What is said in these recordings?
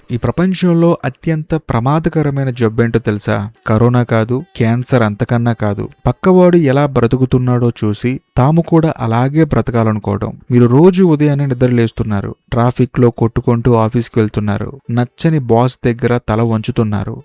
ఈ ప్రపంచంలో అత్యంత ప్రమాదకరమైన జబ్బేంటో తెలుసా? కరోనా కాదు, క్యాన్సర్ అంతకన్నా కాదు. పక్కవాడు ఎలా బ్రతుకుతున్నాడో చూసి తాము కూడా అలాగే బ్రతకాలనుకోవడం. మీరు రోజు ఉదయాన్నే నిద్రలేస్తున్నారు, ట్రాఫిక్ లో కొట్టుకుంటూ ఆఫీస్కి వెళ్తున్నారు, నచ్చని బాస్ దగ్గర తల వంచుతున్నారు.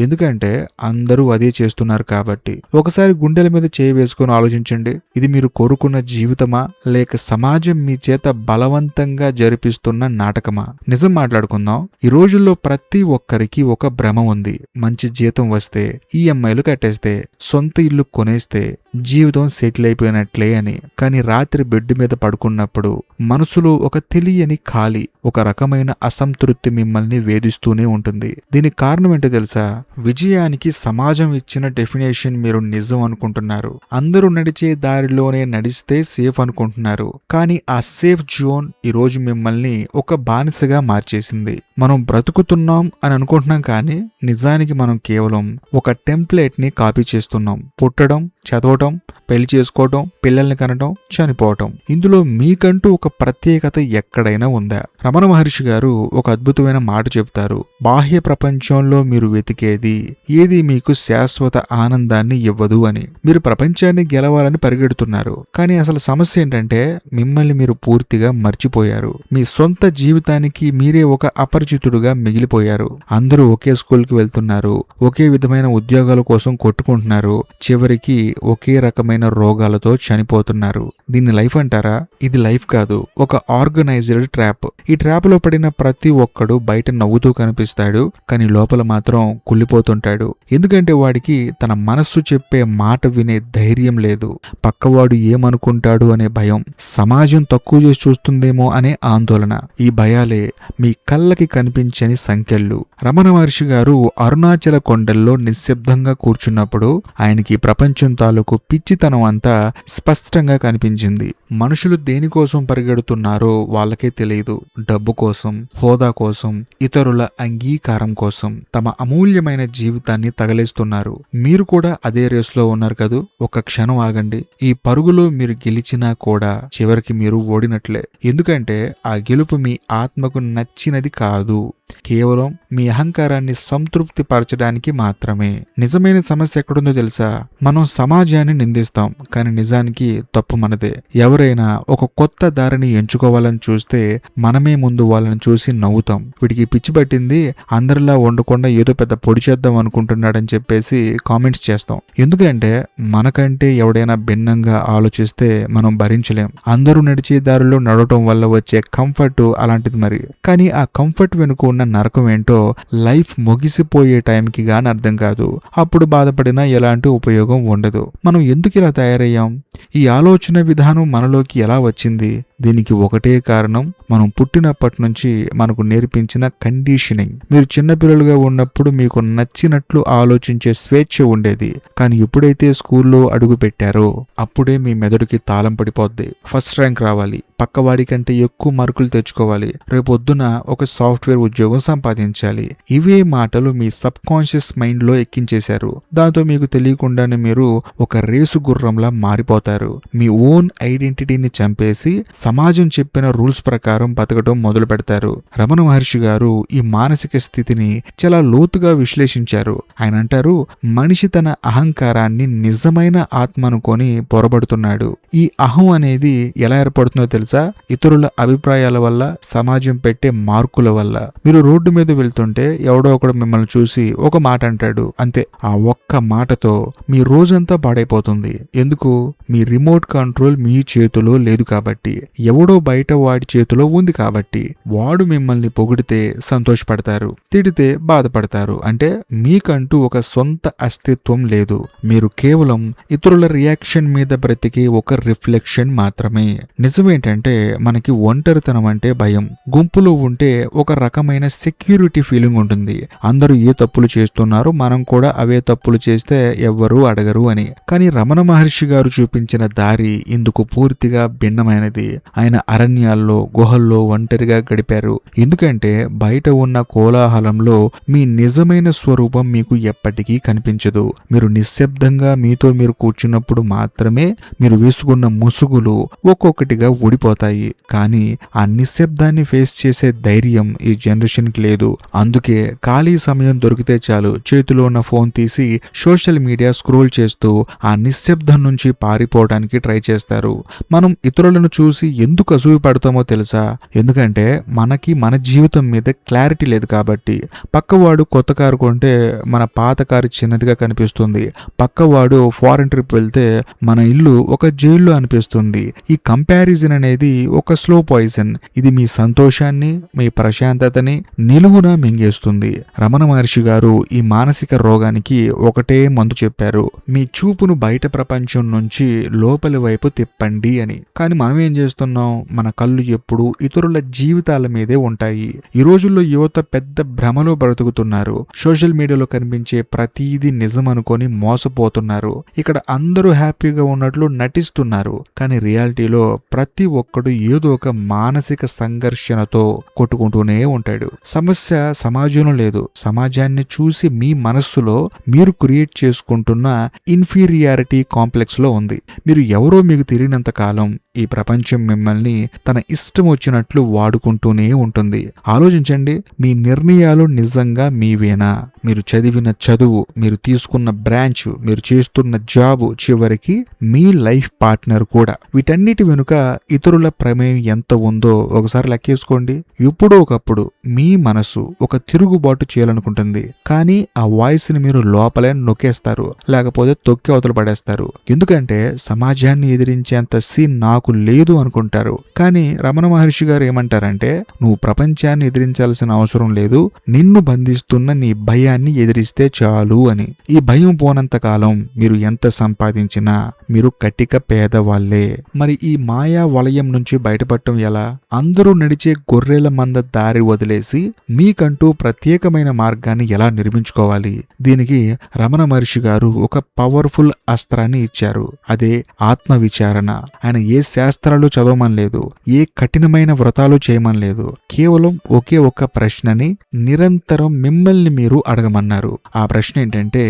ఎందుకంటే అందరూ అదే చేస్తున్నారు కాబట్టి. ఒకసారి గుండెల మీద చేయి వేసుకొని ఆలోచించండి. ఇది మీరు కోరుకున్న జీవితమా, లేక సమాజం మీ చేత బలవంతంగా జరిపిస్తున్న నాటకమా? నిజం మాట్లాడుకుందాం. ఈ రోజుల్లో ప్రతి ఒక్కరికి ఒక భ్రమ ఉంది. మంచి జీతం వస్తే, ఈఎంఐలు కట్టేస్తే, సొంత ఇల్లు కొనేస్తే జీవితం సెటిల్ అయిపోయినట్లే అని. కానీ రాత్రి బెడ్ మీద పడుకున్నప్పుడు మనసులో ఒక తెలియని ఖాళీ, ఒక రకమైన అసంతృప్తి మిమ్మల్ని వేధిస్తూనే ఉంటుంది. దీనికి కారణం ఏంటో తెలుసా? విజయానికి సమాజం ఇచ్చిన డెఫినేషన్ మీరు నిజం అనుకుంటున్నారు. అందరూ నడిచే దారిలోనే నడిస్తే సేఫ్ అనుకుంటున్నారు. కానీ ఆ సేఫ్ జోన్ ఈరోజు మిమ్మల్ని ఒక బానిసగా మార్చేసింది. మనం బ్రతుకుతున్నాం అని అనుకుంటున్నాం, కానీ నిజానికి మనం కేవలం ఒక టెంప్లెట్ ని కాపీ చేస్తున్నాం. పుట్టడం, చదవటం, పెళ్లి చేసుకోవటం, పిల్లల్ని కనడం, చనిపోవటం. ఇందులో మీకంటూ ఒక ప్రత్యేకత ఎక్కడైనా ఉందా? రమణ మహర్షి గారు ఒక అద్భుతమైన మాట చెబుతారు. బాహ్య ప్రపంచంలో మీరు వెతికేది ఏది మీకు శాశ్వత ఆనందాన్ని ఇవ్వదు అని. మీరు ప్రపంచాన్ని గెలవాలని పరిగెడుతున్నారు, కానీ అసలు సమస్య ఏంటంటే మిమ్మల్ని మీరు పూర్తిగా మర్చిపోయారు. మీ సొంత జీవితానికి మీరే ఒక అపరిచితుడుగా మిగిలిపోయారు. అందరూ ఒకే స్కూల్కి వెళ్తున్నారు, ఒకే విధమైన ఉద్యోగాల కోసం కొట్టుకుంటున్నారు, చివరికి ఒకే రకమైన రోగాలతో చనిపోతున్నారు. దీన్ని లైఫ్ అంటారా? ఇది లైఫ్ కాదు, ఒక ఆర్గనైజ్డ్ ట్రాప్. ఈ ట్రాప్ లో పడిన ప్రతి ఒక్కడు బయట నవ్వుతూ కనిపిస్తాడు, కానీ లోపల మాత్రం కుళ్ళిపోతుంటాడు. ఎందుకంటే వాడికి తన మనస్సు చెప్పే మాట వినే ధైర్యం లేదు. పక్కవాడు ఏమనుకుంటాడు అనే భయం, సమాజం తక్కువ చేసి చూస్తుందేమో అనే ఆందోళన. ఈ భయాలే మీ కళ్ళకి కనిపించని సంఖ్యలు. రమణ మహర్షి గారు అరుణాచల కొండల్లో నిశ్శబ్దంగా కూర్చున్నప్పుడు ఆయనకి ప్రపంచం తాలూకు పిచ్చితనం అంతా స్పష్టంగా కనిపించింది. మనుషులు దేనికోసం పరిగెడుతున్నారో వాళ్ళకే తెలియదు. డబ్బు కోసం, హోదా కోసం, ఇతరుల అంగీకారం కోసం తమ అమూల్యమైన జీవితాన్ని తగలేస్తున్నారు. మీరు కూడా అదే రేసులో ఉన్నారు కదూ. ఒక క్షణం ఆగండి. ఈ పరుగులో మీరు గెలిచినా కూడా చివరికి మీరు ఓడినట్లే. ఎందుకంటే ఆ గెలుపు మీ ఆత్మకు నచ్చినది కాదు, కేవలం మీ అహంకారాన్ని సంతృప్తి పరచడానికి మాత్రమే. నిజమైన సమస్య ఎక్కడుందో తెలుసా? మనం సమాజాన్ని నిందిస్తాం, కానీ నిజానికి తప్పు మనదే. ఎవరైనా ఒక కొత్త దారిని ఎంచుకోవాలని చూస్తే మనమే ముందు వాళ్ళని చూసి నవ్వుతాం. వీడికి పిచ్చి పట్టింది, అందరిలా ఉండకుండా ఏదో పెద్ద పొడి చేద్దాం అనుకుంటున్నాడని చెప్పేసి కామెంట్స్ చేస్తాం. ఎందుకంటే మనకంటే ఎవడైనా భిన్నంగా ఆలోచిస్తే మనం భరించలేం. అందరూ నడిచే దారిలో నడవటం వల్ల వచ్చే కంఫర్ట్ అలాంటిది మరి. కానీ ఆ కంఫర్ట్ వెనుక ఉన్న నరకం ఏంటో లైఫ్ ముగిసిపోయే టైంకి గాని అర్థం కాదు. అప్పుడు బాధపడినా ఎలాంటి ఉపయోగం ఉండదు. మనం ఎందుకు ఇలా తయారయ్యాం? ఈ ఆలోచన విధానం మనలోకి ఎలా వచ్చింది? దీనికి ఒకటే కారణం, మనం పుట్టినప్పటి నుంచి మనకు నేర్పించిన కండిషనింగ్. మీరు చిన్నపిల్లలుగా ఉన్నప్పుడు మీకు నచ్చినట్లు ఆలోచించే స్వేచ్ఛ ఉండేది, కానీ ఎప్పుడైతే స్కూల్లో అడుగు పెట్టారో అప్పుడే మీ మెదడుకి తాళం పడిపోద్ది. ఫస్ట్ ర్యాంక్ రావాలి, పక్కవాడి కంటే ఎక్కువ మార్కులు తెచ్చుకోవాలి, రేపొద్దున ఒక సాఫ్ట్వేర్ ఉద్యోగం సంపాదించాలి. ఇవే మాటలు మీ సబ్ కాన్షియస్ మైండ్ లో ఎక్కించేశారు. దాంతో మీకు తెలియకుండానే మీరు ఒక రేసు గుర్రంలా మారిపోతారు. మీ ఓన్ ఐడెంటిటీని చంపేసి సమాజం చెప్పిన రూల్స్ ప్రకారం బతకడం మొదలు పెడతారు. రమణ మహర్షి గారు ఈ మానసిక స్థితిని చాలా లోతుగా విశ్లేషించారు. ఆయన అంటారు, మనిషి తన అహంకారాన్ని నిజమైన ఆత్మ అనుకొని పొరబడుతున్నాడు. ఈ అహం అనేది ఎలా ఏర్పడుతుందో తెలుసా? ఇతరుల అభిప్రాయాల వల్ల, సమాజం పెట్టే మార్కుల వల్ల. మీరు రోడ్డు మీద వెళ్తుంటే ఎవడో ఒకడు మిమ్మల్ని చూసి ఒక మాట అంటాడు, అంతే. ఆ ఒక్క మాటతో మీ రోజంతా పాడైపోతుంది. ఎందుకు? మీ రిమోట్ కంట్రోల్ మీ చేతిలో లేదు కాబట్టి, ఎవడో బయట వాడి చేతిలో ఉంది కాబట్టి. వాడు మిమ్మల్ని పొగిడితే సంతోషపడతారు, తిడితే బాధపడతారు. అంటే మీకంటూ ఒక సొంత అస్తిత్వం లేదు. మీరు కేవలం ఇతరుల రియాక్షన్ మీద బ్రతికే ఒక రిఫ్లెక్షన్ మాత్రమే. నిజమేంటంటే మనకి ఒంటరితనం అంటే భయం. గుంపులో ఉంటే ఒక రకమైన సెక్యూరిటీ ఫీలింగ్ ఉంటుంది. అందరూ ఏ తప్పులు చేస్తున్నారో మనం కూడా అవే తప్పులు చేస్తే ఎవ్వరూ అడగరు అని. కానీ రమణ మహర్షి గారు చూపించిన దారి ఇందుకు పూర్తిగా భిన్నమైనది. ఆయన అరణ్యాల్లో, గుహల్లో ఒంటరిగా గడిపారు. ఎందుకంటే బయట ఉన్న కోలాహలంలో మీ నిజమైన స్వరూపం మీకు ఎప్పటికీ కనిపించదు. మీరు నిశ్శబ్దంగా మీతో మీరు కూర్చున్నప్పుడు మాత్రమే మీరు వేసుకున్న ముసుగులు ఒక్కొక్కటిగా ఊడిపోతాయి. ఉండిపోతాయి. కానీ ఆ నిశ్శబ్దాన్ని ఫేస్ చేసే ధైర్యం ఈ జనరేషన్కి లేదు. అందుకే ఖాళీ సమయం దొరికితే చాలు చేతిలో ఉన్న ఫోన్ తీసి సోషల్ మీడియా స్క్రోల్ చేస్తూ ఆ నిశ్శబ్దం నుంచి పారిపోవడానికి ట్రై చేస్తారు. మనం ఇతరులను చూసి ఎందుకు అసూయ పడతామో తెలుసా? ఎందుకంటే మనకి మన జీవితం మీద క్లారిటీ లేదు కాబట్టి. పక్కవాడు కొత్త కారు కొంటే మన పాత కారు చిన్నదిగా కనిపిస్తుంది. పక్కవాడు ఫారెన్ ట్రిప్ వెళ్తే మన ఇల్లు ఒక జైల్లో అనిపిస్తుంది. ఈ కంపారిజన్ అనేది ఒక స్లో పాయిజన్. ఇది మీ సంతోషాన్ని, మీ ప్రశాంతతని నిలువున మింగేస్తుంది. రమణ మహర్షి గారు ఈ మానసిక రోగానికి ఒకటే మందు చెప్పారు: మీ చూపును బయట ప్రపంచం నుంచి లోపలి వైపు తిప్పండి అని. కానీ మనం ఏం చేస్తున్నాం? మన కళ్ళు ఎప్పుడు ఇతరుల జీవితాల మీదే ఉంటాయి. ఈ రోజుల్లో యువత పెద్ద భ్రమలో బ్రతుకుతున్నారు. సోషల్ మీడియాలో కనిపించే ప్రతిదీ నిజం అనుకొని మోసపోతున్నారు. ఇక్కడ అందరూ హ్యాపీగా ఉన్నట్లు నటిస్తున్నారు. కానీ రియాలిటీలో ప్రతి ఒక్కడు ఏదో ఒక మానసిక సంఘర్షణతో కొట్టుకుంటూనే ఉంటాడు. సమస్య సమాజంలో లేదు, సమాజాన్ని చూసి మీ మనస్సులో మీరు క్రియేట్ చేసుకుంటున్న ఇన్ఫీరియారిటీ కాంప్లెక్స్ లో ఉంది. మీరు ఎవరో మీకు తెలియనంత కాలం ఈ ప్రపంచం మిమ్మల్ని తన ఇష్టం వచ్చినట్లు వాడుకుంటూనే ఉంటుంది. ఆలోచించండి, మీ నిర్ణయాలు నిజంగా మీవేనా? మీరు చదివిన చదువు, మీరు తీసుకున్న బ్రాంచ్, మీరు చేస్తున్న జాబు, చివరికి మీ లైఫ్ పార్ట్నర్ కూడా. వీటన్నిటి వెనుక ఇతరుల ప్రమేయం ఎంత ఉందో ఒకసారి లెక్కేసుకోండి. ఎప్పుడో ఒకప్పుడు మీ మనసు ఒక తిరుగుబాటు చేయాలనుకుంటుంది. కానీ ఆ వాయిస్ ని మీరు లోపలే నొక్కేస్తారు, లేకపోతే తొక్కి అవతల పడేస్తారు. ఎందుకంటే సమాజాన్ని ఎదిరించేంత సీన్ నాకు లేదు అనుకుంటారు. కానీ రమణ మహర్షి గారు ఏమంటారంటే, నువ్వు ప్రపంచాన్ని ఎదిరించాల్సిన అవసరం లేదు, నిన్ను బంధిస్తున్న నీ భయాన్ని ఎదిరిస్తే చాలు అని. ఈ భయం పోనంత కాలం మీరు ఎంత సంపాదించినా మీరు కటిక పేదవాళ్లే. మరి ఈ మాయా వలయం నుంచి బయటపడటం ఎలా? అందరూ నడిచే గొర్రెల మంద దారి వదిలేసి మీకంటూ ప్రత్యేకమైన మార్గాన్ని ఎలా నిర్మించుకోవాలి? దీనికి రమణ మహర్షి గారు ఒక పవర్ఫుల్ అస్త్రాన్ని ఇచ్చారు. అదే ఆత్మ విచారణ. ఆయన ఏ శాస్త్రాలు చదవమని లేదు, ఏ కఠినమైన వ్రతాలు చేయమని లేదు. కేవలం ఒకే ఒక్క ప్రశ్నని నిరంతరం మిమ్మల్ని మీరు అడగమన్నారు. ఆ ప్రశ్న ఏంటంటే,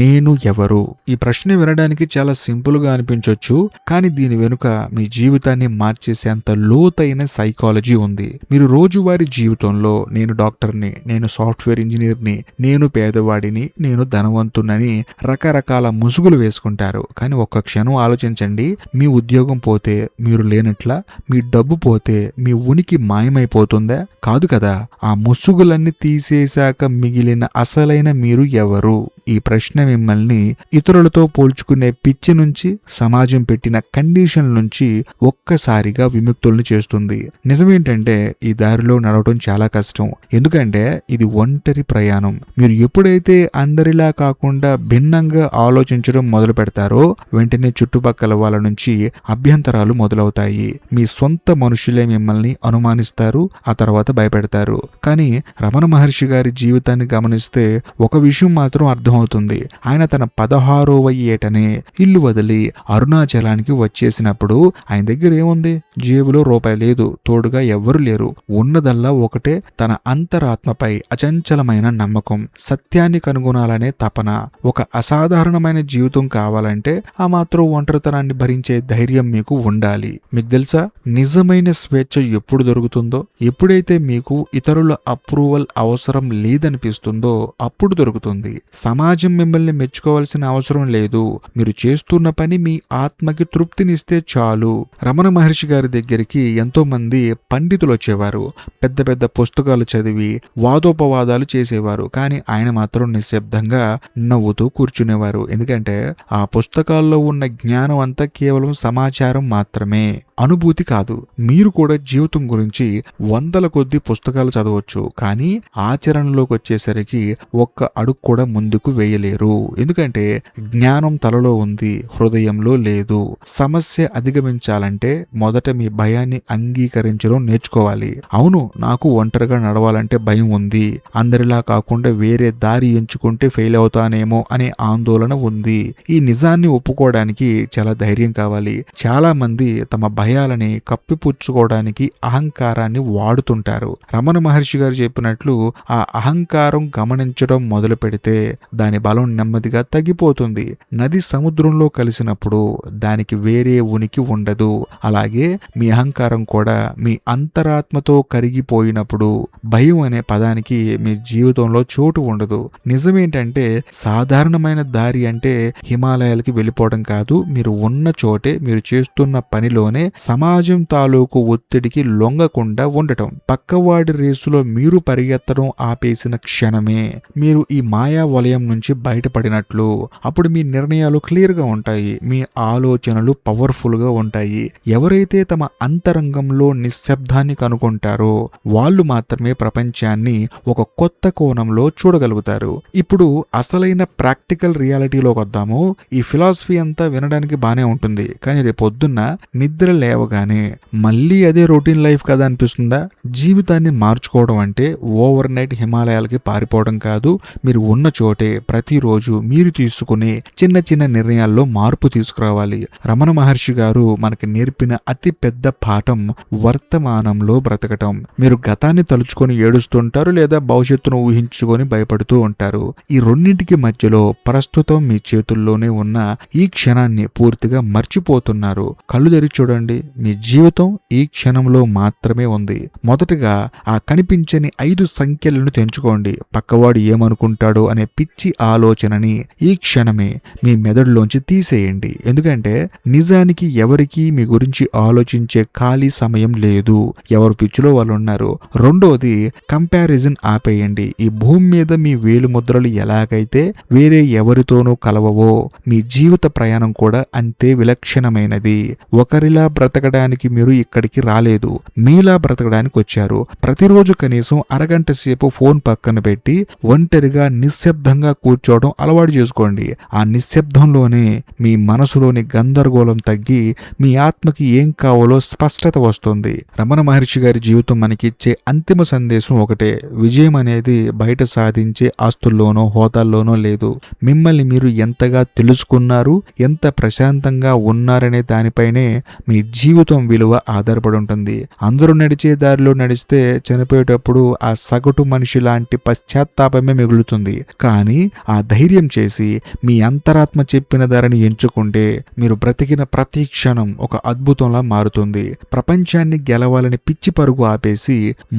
నేను ఎవరు? ఈ ప్రశ్న వినడానికి చాలా సింపుల్ గా అనిపించొచ్చు, కానీ దీని వెనుక మీ జీవితాన్ని మార్చేసేంత లోతైన సైకాలజీ ఉంది. మీరు రోజువారీ జీవితంలో నేను డాక్టర్ని, నేను సాఫ్ట్వేర్ ఇంజనీర్ని, నేను పేదవాడిని, నేను ధనవంతునని రకరకాల ముసుగులు వేసుకుంటారు. కానీ ఒక్క క్షణం ఆలోచించండి, మీ ఉద్యోగం పోతే మీరు లేనట్లా? మీ డబ్బు పోతే మీ ఉనికి మాయమైపోతుందా? కాదు కదా. ఆ ముసుగులన్నీ తీసేశాక మిగిలిన అసలైన మీరు ఎవరు? ఈ ప్రశ్న మిమ్మల్ని ఇతరులతో పోల్చుకునే పిచ్చి నుంచి, సమాజం పెట్టిన కండిషన్ నుంచి ఒక్కసారిగా విముక్తుల్ని చేస్తుంది. నిజమేంటంటే ఈ దారిలో నడవటం చాలా కష్టం. ఎందుకంటే ఇది ఒంటరి ప్రయాణం. మీరు ఎప్పుడైతే అందరిలా కాకుండా భిన్నంగా ఆలోచించడం మొదలు పెడతారో వెంటనే చుట్టుపక్కల వాళ్ళ నుంచి అభ్యంతరాలు మొదలవుతాయి. మీ సొంత మనుషులే మిమ్మల్ని అనుమానిస్తారు, ఆ తర్వాత భయపెడతారు. కానీ రమణ మహర్షి గారి జీవితాన్ని గమనిస్తే ఒక విషయం మాత్రం అర్థమవుతుంది. ఆయన తన 16వ ఏటనే ఇల్లు వదిలి అరుణాచలానికి వచ్చేసినప్పుడు ఆయన దగ్గర ఏముంది? జేబులో రూపాయి లేదు, తోడుగా ఎవ్వరు లేరు. ఉన్నదల్లా ఒకటే, తన అంతరాత్మపై అచంచలమైన నమ్మకం, సత్యాన్ని కనుగొనాలనే తపన. ఒక అసాధారణమైన జీవితం కావాలంటే ఆ మాత్రం ఒంటరితనాన్ని భరించే ధైర్యం మీకు ఉండాలి. మీకు తెలుసా, నిజమైన స్వేచ్ఛ ఎప్పుడు దొరుకుతుందో? ఎప్పుడైతే మీకు ఇతరుల అప్రూవల్ అవసరం లేదనిపిస్తుందో అప్పుడు దొరుకుతుంది. సమాజం మిమ్మల్ని మెచ్చుకోవాల్సిన అవసరం లేదు. మీరు చేస్తున్న పని మీ ఆత్మకి తృప్తినిస్తే చాలు. రమణ మహర్షి గారి దగ్గరికి ఎంతో మంది పండితులు వచ్చేవారు. పెద్ద పెద్ద పుస్తకాలు చదివి వాదోపవాదాలు చేసేవారు. కానీ ఆయన మాత్రం నిశ్శబ్దంగా నవ్వుతూ కూర్చునేవారు. ఎందుకంటే ఆ పుస్తకాల్లో ఉన్న జ్ఞానం అంతా కేవలం సమాచారం మాత్రమే, అనుభూతి కాదు. మీరు కూడా జీవితం గురించి వందల కొద్ది పుస్తకాలు చదవచ్చు, కానీ ఆచరణలోకి వచ్చేసరికి ఒక్క అడుగు కూడా ముందుకు వేయలేరు. ఎందుకంటే జ్ఞానం తలలో ఉంది, హృదయంలో లేదు. సమస్య అధిగమించాలంటే మొదట మీ భయాన్ని అంగీకరించడం నేర్చుకోవాలి. అవును, నాకు ఒంటరిగా నడవాలంటే భయం ఉంది, అందరిలా కాకుండా వేరే దారి ఎంచుకుంటే ఫెయిల్ అవుతానేమో అనే ఆందోళన ఉంది. ఈ నిజాన్ని ఒప్పుకోవడానికి చాలా ధైర్యం కావాలి. చాలా మంది తమ భయాలని కప్పిపుచ్చుకోవడానికి అహంకారాన్ని వాడుతుంటారు. రమణ మహర్షి గారు చెప్పినట్లు ఆ అహంకారం గమనించడం మొదలు పెడితే దాని బలం నెమ్మదిగా తగ్గిపోతుంది. నది సముద్రంలో కలిసినప్పుడు దానికి వేరే ఉనికి ఉండదు. అలాగే మీ అహంకారం కూడా మీ అంతరాత్మతో కరిగిపోయినప్పుడు భయం అనే పదానికి మీ జీవితంలో చోటు ఉండదు. నిజమేంటంటే సాధారణమైన దారి అంటే హిమాలయాలకి వెళ్ళిపోవడం కాదు, మీరు ఉన్న చోటే మీరు చేస్తున్న పనిలోనే సమాజం తాలూకు ఒత్తిడికి లొంగకుండా ఉండటం. పక్కవాడి రేసులో మీరు పరిగెత్తడం ఆపేసిన క్షణమే మీరు ఈ మాయా వలయం నుంచి బయటపడినట్లు. అప్పుడు మీ నిర్ణయాలు క్లియర్గా ఉంటాయి, మీ ఆలోచనలు పవర్ఫుల్గా ఉంటాయి. ఎవరైతే తమ అంతరంగంలో నిశ్శబ్దాన్ని కనుగొంటారో వాళ్ళు మాత్రమే ప్రపంచాన్ని ఒక కొత్త కోణంలో చూడగలుగుతారు. ఇప్పుడు అసలైన ప్రాక్టికల్ రియాలిటీలోకి వద్దాము. ఈ ఫిలాసఫీ అంతా వినడానికి బానే ఉంటుంది, కానీ రేపొద్దున్న నిద్ర లేవగానే మళ్ళీ అదే రొటీన్ లైఫ్ కదా అనిపిస్తుందా? జీవితాన్ని మార్చుకోవడం అంటే ఓవర్ నైట్ హిమాలయాలకి పారిపోవడం కాదు. మీరు ఉన్న చోటే ప్రతిరోజు మీరు తీసుకునే చిన్న చిన్న నిర్ణయాల్లో మార్పు తీసుకురావాలి. రమణ మహర్షి గారు మనకి నేర్పిన అతి పెద్ద పాఠం వర్తమానంలో బ్రతకటం. మీరు గతాన్ని తలుచుకొని ఏడుస్తుంటారు, లేదా భవిష్యత్తును ఊహించుకొని భయపడుతూ ఉంటారు. ఈ రెండింటికి మధ్యలో ప్రస్తుతం మీ చేతుల్లోనే ఉన్న ఈ క్షణాన్ని పూర్తిగా మర్చిపోతున్నారు. కళ్ళు తెరిచి చూడండి, మీ జీవితం ఈ క్షణంలో మాత్రమే ఉంది. మొదటగా ఆ కనిపించని 5 సంఖ్యలను తెంచుకోండి. పక్కవాడు ఏమనుకుంటాడో అనే పిచ్చి ఆలోచనని ఈ క్షణమే మీ మెదడులోంచి తీసేయండి. ఎందుకంటే నిజానికి ఎవరికీ మీ గురించి ఆలోచించే ఖాళీ సమయం లేదు. ఎవరు పిచ్చిలో వాళ్ళు ఉన్నారు. రెండోది కంపారిజన్ ఆపేయండి. ఈ భూమి మీద మీ వేలు ముద్రలు ఎలాగైతే వేరే ఎవరితోనూ కలవవో మీ జీవిత ప్రయాణం కూడా అంతే విలక్షణమైనది. ఒకరిలా బ్రతకడానికి మీరు ఇక్కడికి రాలేదు, మీలా బ్రతకడానికి వచ్చారు. ప్రతిరోజు కనీసం అరగంట సేపు ఫోన్ పక్కన పెట్టి ఒంటరిగా నిశ్శబ్దంగా కూర్చోవడం అలవాటు చేసుకోండి. ఆ నిశ్శబ్దంలోనే మీ మనసులోని గందరగోళం తగ్గి మీ ఆత్మకి ఏం కావాలో స్పష్టత వస్తుంది. రమణ మహర్షి గారి జీవితం మనకిచ్చే అంతిమ సందేశం ఒకటే: విజయం అనేది బయట సాధించే ఆస్తుల్లోనో హోదాల్లోనో లేదు. మిమ్మల్ని మీరు ఎంతగా తెలుసుకున్నారు, ఎంత ప్రశాంతంగా ఉన్నారనే దానిపైనే మీ జీవితం విలువ ఆధారపడి ఉంటుంది. అందరూ నడిచే దారిలో నడిస్తే చనిపోయేటప్పుడు ఆ సగటు మనిషి లాంటి పశ్చాత్తాపమే మిగులుతుంది. కానీ ఆ ధైర్యం చేసి మీ అంతరాత్మ చెప్పిన దారిని ఎంచుకుంటే మీరు బ్రతికిన ప్రతి క్షణం ఒక అద్భుతంలా మారుతుంది. ప్రపంచాన్ని గెలవాలని పిచ్చి పరుగు ఆపేసి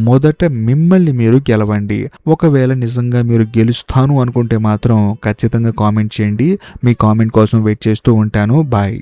మొదట మిమ్మల్ని మీరు గెలవండి. ఒకవేళ నిజంగా మీరు గెలుస్తాను అనుకుంటే మాత్రం ఖచ్చితంగా కామెంట్ చేయండి. మీ కామెంట్ కోసం వెయిట్ చేస్తూ ఉంటాను. బాయ్.